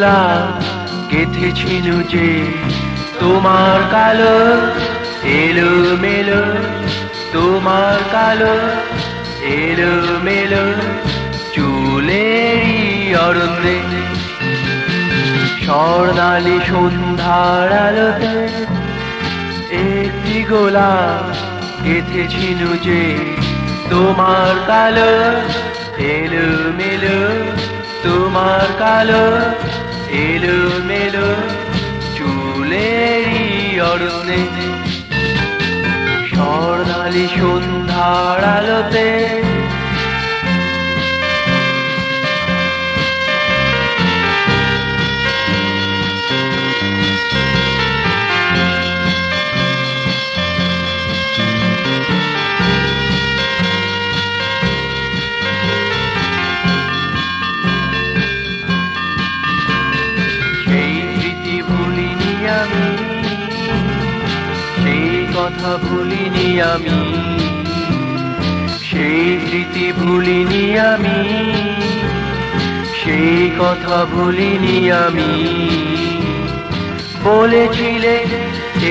গোলা গেথেছি নুজে তোমার কালো এলো মেলো, তোমার কালো এলো মেলো চুলেরই অরণ্যে। স্বর্ণালী সন্ধ্যার আলোতে একটি গোলা গেথেছি নুজে তোমার কালো এলো মেলো, তোমার কালো এলো মেলো চুলেরই অরণ্যে। স্বর্ণালী সন্ধ্যার আলোতে আমি সেই কথা ভুলিনি, আমি সেই স্মৃতি ভুলিনি, আমি সেই কথা ভুলিনি। আমি বলেছিলে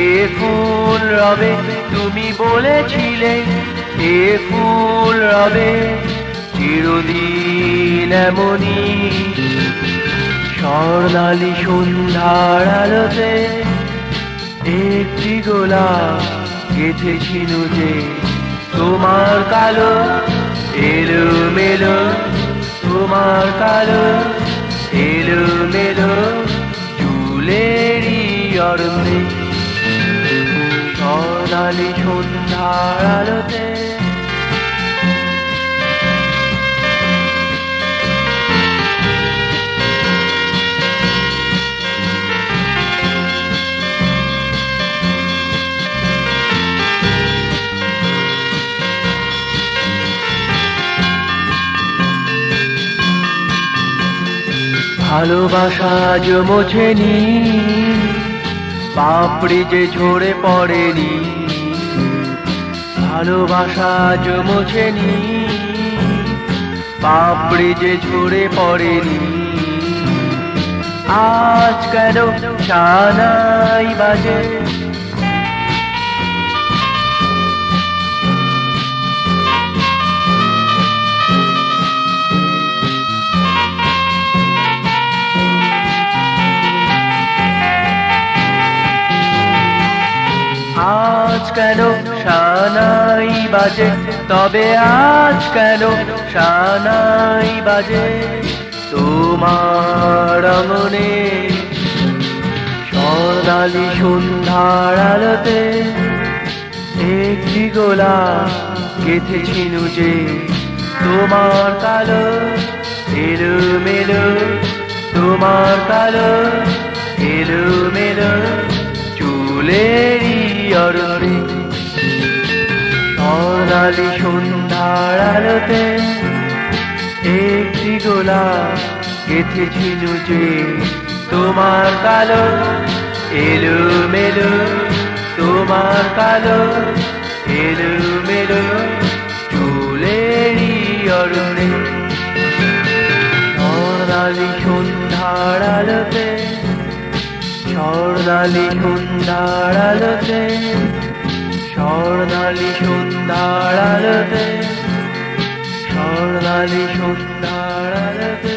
এ ফুল রবে, তুমি বলেছিলে এ ফুল রবে চিরদিন এমনি। স্বর্ণালী সন্ধ্যার আলোতে একটি গোলা গেথেছি নুজে তোমার কালো এলো মেলো, তোমার কালো এলো মেলো চুলেরই অরণ্যে। স্বর্ণালী সন্ধ্যার আলোতে ভালোবাসা আজ মোছেনি, পাপড়ি যে ঝরে পড়েনি। ভালোবাসা আজ মোছেনি, পাপড়ি যে ঝরে পড়েনি। আজ কেন শানাই বাজে, আজ কেন শানাই বাজে, তবে আজ কেন শানাই বাজে তোমার মনে। স্বর্ণালী সন্ধ্যার আলোতে একটি গোলা গেথেছি নুজে তোমার কালো এলো মেলো, তোমার কালো এলো মেলো চুলেরই অরণ্যে। স্বর্ণালী সন্ধ্যার আলোতে একটি গোলা গেথেছি নুজে তোমার কালো এলো মেলো, তোমার কালো এলো মেলো চুলেরই অরণ্যে। স্বর্ণালী সন্ধ্যার আলোতে, স্বর্ণালী সন্ধ্যার আলোতে, স্বর্ণালী সন্ধ্যার আলোতে, স্বর্ণালী সন্ধ্যার আলোতে।